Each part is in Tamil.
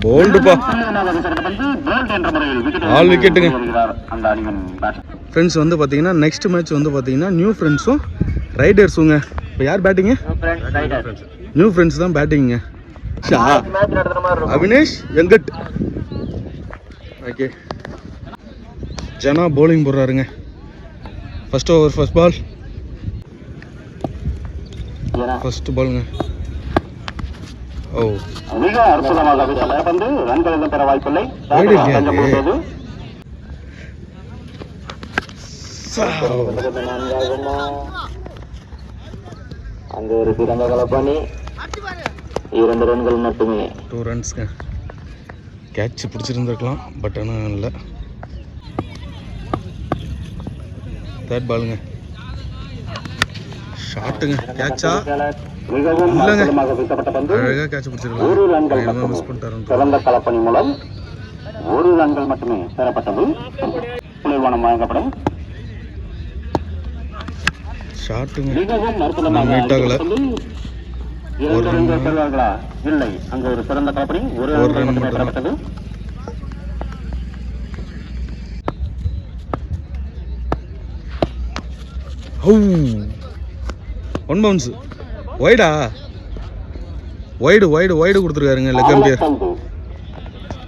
போல்டுப்பா. 4 விக்கெட்டுங்க. ஃப்ரெண்ட்ஸ் வந்து பார்த்தீங்கன்னா நெக்ஸ்ட் மேட்ச் வந்து பார்த்தீங்கன்னா நியூ ஃப்ரெண்ட்ஸும் ரைடர்ஸுங்க. இப்போ யார் பேட்டிங்கு? நியூ ஃப்ரெண்ட்ஸ் தான் பேட்டிங்க. அவினேஷ் வெங்கட். ஓகே, ஜனா பவுலிங் போடுறாருங்க. First over first ball. First பாலுங்க. ஓ, மிக அற்புதமாக வந்து ரன்கள் பெற வாய்ப்பில்லை. அங்க ஒரு சிறந்த கலப்பாணி. 2 ரன்கள் மட்டுமே. 2 ரன்ஸ்ங்க. கேட்ச் பிடிச்சிருந்துருக்கலாம், பட் ஆனால் இல்லை. தேர்ட் பாலுங்க. ஷாட்டுங்க. கேட்சா இல்லைங்க, அழகாக கேட்ச் பிடிச்சிருக்கலாம். மிஸ் பண்ணிட்டாரு. சிறந்த கலப்பணி மூலம் 1 ரன்கள் மட்டுமே பெறப்பட்டது. புள்ளிவானம் வழங்கப்படும். ஷாட்டுங்க. மிகவும் அற்புதமாக ஒரு ரன்கள் பெறுவார்களா? இல்லை, அங்க ஒரு சிறந்த கலப்பணி. 1 ரன் மட்டுமே பெறப்பட்டது. One bounce. வைடா? வைடு கொடுத்துருக்காருங்க. லெக் அம்பியர்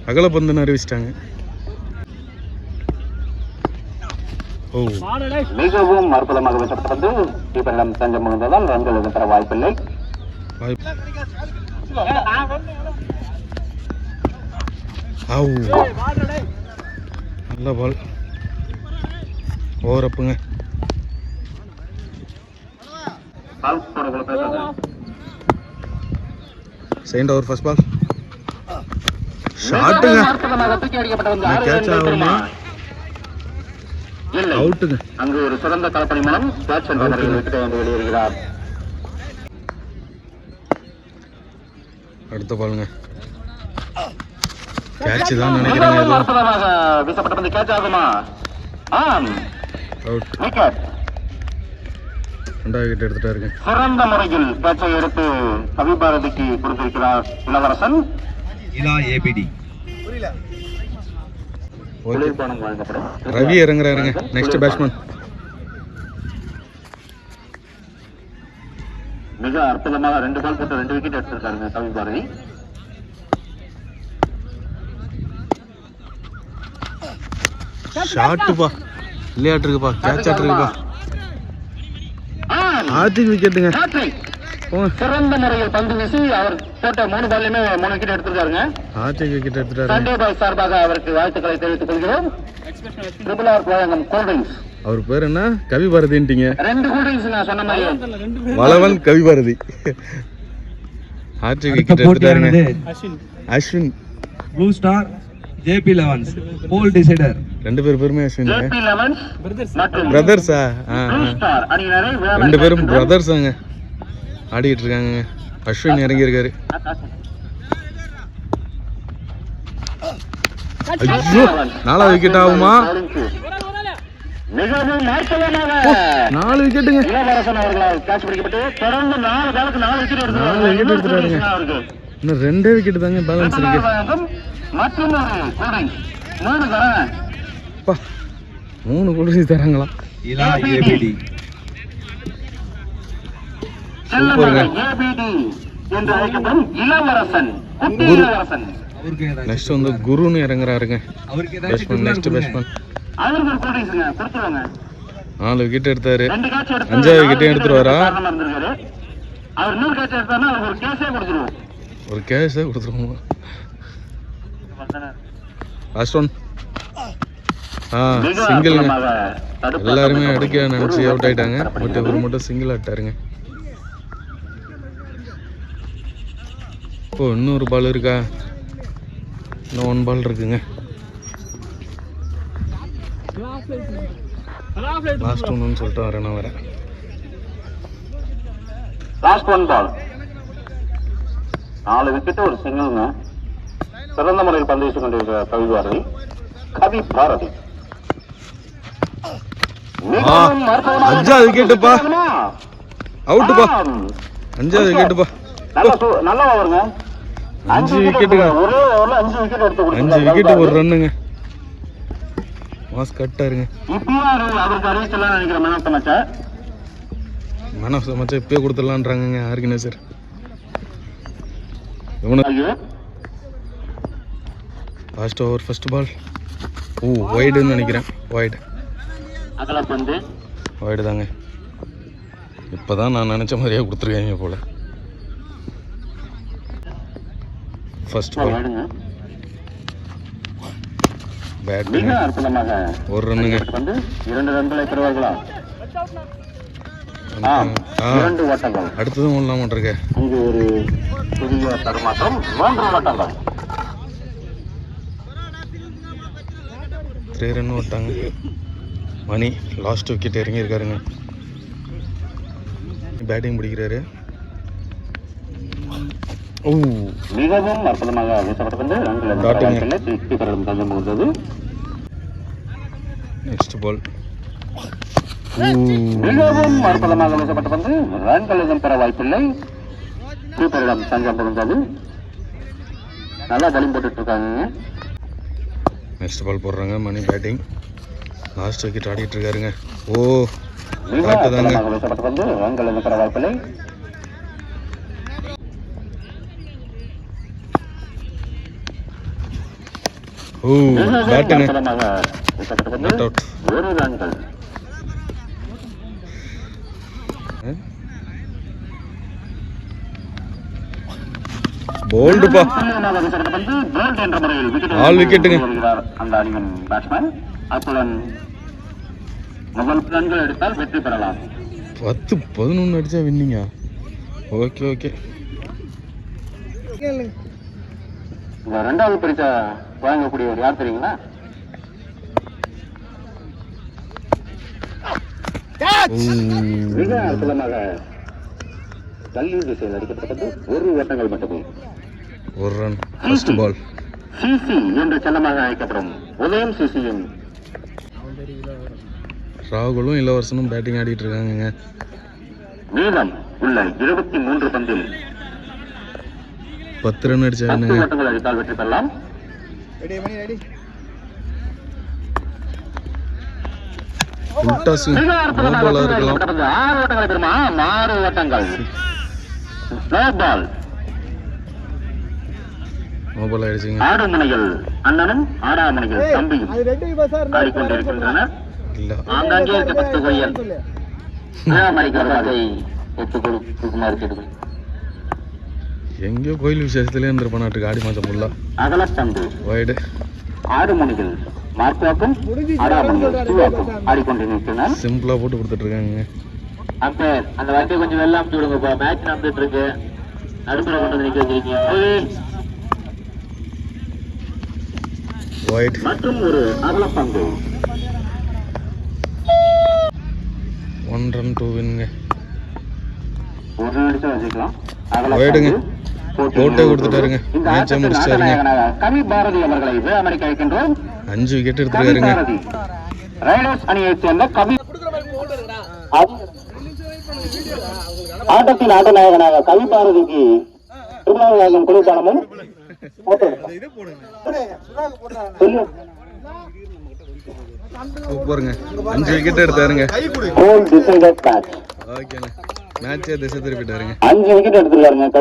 அகல பந்துன்னு அறிவிச்சிட்டாங்க. ஓ, மிகவும் அற்புதமாக வீசப்பட்டது. கீப்பரிடம் தஞ்சம் முகந்ததால் ரன்கள் எதுவும் பெற வாய்ப்பில்லை. நல்ல பால். ஓவர் அப்புங்க. Second over first ball. ஷாட்டுங்க. கேட்ச் ஆகுமா? அவுட்டுங்க. அங்கு ஒரு சிறந்த கலப்பணி மூலம் கேட்ச் என்ற முறையில் விக்கெட்டை வந்து வெளியேறுகிறார். அடுத்த பாலுங்க. கேட்ச் தான் நினைக்கிறேன். அற்புதமாக வீசப்பட்ட கேட்ச் ஆகுமா? அவுட். விக்கெட். 2வது விக்கெட் எடுத்துட்டாருங்க. சிறந்த முறையில் கேட்சை எடுத்து கவிபாரதிக்கு கொடுத்திருக்கிறார் இளவரசன். ஏபிடி. ரவி இறங்குறாருங்க. Next batsman. மிக அற்புதமாக 2 பால் போட்டு 2 விக்கெட் எடுத்திருக்காருங்க கவிபாரதி. ஷாட்டுப்பா. விளையாட்டு இருக்குப்பா. கேட்ச் ஆட்டு இருக்குப்பா. ஆர்டிக் விக்கெட்டுங்க. சிறந்த முறையில் பந்து வீசி அவர் போட்ட 3 பால்லையுமே 3 விக்கெட் எடுத்திருக்காருங்க. ஆர்டிக் விக்கெட் எடுத்துட்டாரு. சண்டே பாய் சார்பாக அவருக்கு வாழ்த்துக்களை தெரிவித்துக் கொள்கிறோம். ட்ரிபிள் ஆர் வழங்கும் கூல்ட்ரிங்க்ஸ். அவர் பேர் என்ன? கவிபாரதின்ட்டீங்க. 2 கூல்ட்ரிங்க்ஸ் நான் சொன்ன மாதிரி. வளவன் கவிபாரதி. ஆர்டிக் விக்கெட் எடுத்துட்டாருங்க. Ashwin. Blue star JB elevens ball decider. 2 பேருமே அஸ்வின். ஜேபி லெவன்ஸ் மற்றும் பிரதர்ஸா? ப்ளூ ஸ்டார் அணியினரை 2 பேரும் பிரதர்ஸாங்க. ஆடிட்டு இருக்காங்க. அஸ்வின் இறங்கி இருக்காரு. ஐயோ, 4வது விக்கெட் ஆகுமா? மிகவும் 4 விக்கெட்டுங்க. இளவரசன் அவர்களால் கேட்ச் பிடிக்கப்பட்டு தொடர்ந்து 4 பாலுக்கு 4 விக்கெட் எடுத்துட்டாருங்க. இன்னும் 2 விக்கெட் தாங்க பேலன்ஸ் இருக்கு. மற்றும் ஒரு கூல்ட்ரிங்க்ஸ் 3 தரேன். 3 கூல்ட்ரிங்க்ஸ் தராங்களா? ஏபிடி. சூப்பருங்க. ஏபிடி என்று அழைக்கப்படும் இளவரசன். நெக்ஸ்ட் வந்து குருன்னு இறங்குறாருங்க. Next batsman. அவருக்கு ஒரு கூல்ட்ரிங்க்ஸ்ங்க கொடுத்துருவாங்க. 4 விக்கெட் எடுத்தாரு. 2 கேட்ச் எடுத்து 5வது விக்கெட் எடுத்துருவாரா? அவர் இன்னொரு கேட்ச் எடுத்தாருன்னா அவருக்கு ஒரு கேஸே கொடுத்துருவோம். ஒரு கேஸே கொடுத்துருவோம். Last one. சிங்கிள்ங்க. எல்லாருமே அடிக்க நினைச்சு அவுட் ஆயிட்டாங்க. பட் இவர் மட்டும் சிங்கிள் ஆட்டாருங்க. ஓ, இன்னொரு பால் இருக்கா? இன்னும் 1 பால் இருக்குங்க. லாஸ்ட் ஒன்னு சொல்லிட்டு வரேன். நான் வரேன். லாஸ்ட் 1 பால். 4 விக்கெட் ஒரு சிங்கிள்ங்க. சிறந்த முறையில் பந்து வீசிக் கொண்டிருக்கிற கவிபாரதி. கவிபாரதி 5வது விக்கெட்டுப்பா. அவுட்டுப்பா. 5வது விக்கெட்டுப்பா. நல்லா வருங்க. 5 விக்கெட்டுங்க. ஒரே ஓவர்ல 5 விக்கெட் எடுத்து 5 கொடுத்தாரு. விக்கெட் ஒரு ரன்னுங்க. மாஸ் கட்டாருங்க. இப்பயும் அவருக்கு அறிவிச்சலாம் நினைக்கிறேன் மேன் ஆஃப் த மேட்சை. மேன் ஆஃப் த மேட்சை இப்பயே கொடுத்துடலான்றாங்க ஆர்கனைசர். இவனு லாஸ்ட் ஓவர் ஃபர்ஸ்ட் பால். வைடுன்னு நினைக்கிறேன். வைடு அகலப்பந்து வைடு தாங்க. இப்போதான் நான் நினச்ச மாதிரியே கொடுத்துருக்காங்க போல. First ball வைடுங்க. பேட் மிக அற்புதமாக ஒரு ரன்னுங்க. வந்து 2 ரன்களை பெறுவார்களா? 2 ஓட்டங்கள். அடுத்ததும் ஒன்றாம இருக்க. இங்கு ஒரு புதிய தடுமாற்றம். 3 ஓட்டங்கள். 3 ரன் ஓட்டாங்க. மணி லாஸ்ட் விக்கெட் இறங்கி இருக்காருங்க. பேட்டிங் பிடிக்கிறாரு. மிகவும் அற்புதமாக வீசப்பட்டது. நெக்ஸ்ட் பால் மிகவும் அற்புதமாக வீசப்பட்டு வந்து ரன்கள் எதுவும் பெற வாய்ப்பில்லை. கீப்பரிடம் தஞ்சம் புகுந்தது. நல்லா பலிம் போட்டுட்டு இருக்காங்க. நெக்ஸ்ட் பால் போடுறாங்க. மணி பேட்டிங் லாஸ்ட் விக்கெட் ஆடிட்டு இருக்காருங்க. மிக காட்டுதாங்க. அற்புதமாக வீசப்பட்டு வந்து ரன்கள் எதுவும் பெற வாய்ப்பில்லை. பேட்டுங்க. Not out. ஒரு ரன்கள். போல்டுப்பா. ஆல் விக்கெட்டுங்க. அந்த அணியின் பேட்ஸ்மேன் அத்துடன் முதல் ரன்கள் எடுத்தால் வெற்றி பெறலாம். 10-11 அடிச்சா வின்னிங்க. Okay okay. இந்த 2வது பரிசை வழங்கக்கூடியவர் யார் தெரியுங்களா? மிக அற்புதமாக கல்லி திசையில் அடிக்கப்பட்டது. 1 ஓட்டங்கள் மட்டுமே. ஒரு ரன். First ball. சிசி என்று செல்லமாக அழைக்கப்படும் உதயம் சிசியின் ராகுலும் இளவரசனும் பேட்டிங் ஆடிட்டு இருக்காங்க. மீதம் உள்ள 23 பந்தில் 10 ரன் அடிச்சா 10 ஓட்டங்கள் அடித்தால் வெற்றி பெறலாம். உல்டாஸ் நோபாலா இருக்கலாம். 6 ஓட்டங்களை பெறுமா? 6 ஓட்டங்கள். நோபால். நோபால் ஆயிடுச்சுங்க. ஆடுமனையில் அண்ணனும் ஆடாமனையில் தம்பியும் ஆடிக்கொண்டிருக்கின்றனர். இல்ல ஆங்காங்கே இருக்கப்பட்ட கோயில் அதை ஒத்துக் கொடுக்குமாறு கேட்டுக்கொள். எங்கேயோ கோயில் விசேஷத்துல இருந்திருப்பா நாட்டுக்கு ஆடி மாசம் ஃபுல்லா. அகலப்பந்து வைடு. ஆடுமனையில் மார்க்காக்கும் ஆடாமனையில் ஆடிக்கொண்டிருக்கின்றனர். சிம்பிளா போட்டு கொடுத்துட்டு இருக்காங்க. அம்பேர் அந்த வண்டியை கொஞ்சம் வெள்ள அமுச்சு விடுங்கப்பா. மேட்ச் நடந்துட்டு இருக்கு. நடுப்புற கொண்டு வந்து நிக்க வச்சிருக்கீங்க. வைட். மற்றும் ஒரு அகலப்பந்து. 1 ரன் 2 வின்ங்க. ஒரு ரன் அடிச்சா வச்சுக்கலாம். வைடுங்க. போட்டே கொடுத்துட்டாருங்க. மேட்சை முடிச்சிட்டாருங்க. கவி பாரதி அவர்களை அமெரிக்க அழைக்கின்றோம். 5 விக்கெட் எடுத்துருக்காருங்க. ரைடர்ஸ் அணியைச் சேர்ந்த கவி ஆட்டத்தின் ஆட்ட நாயகனாக கவி பாரதிக்கு திருநாவுக்கரசன் குளிர்பானமும் சூப்பருங்க. 5 விக்கெட் எடுத்தாருங்க. கோல் டிசைடட் மேட்ச். ஓகேண்ணே. மேட்சே திசை திருப்பிட்டாருங்க. 5 விக்கெட் எடுத்துருக்காருங்க.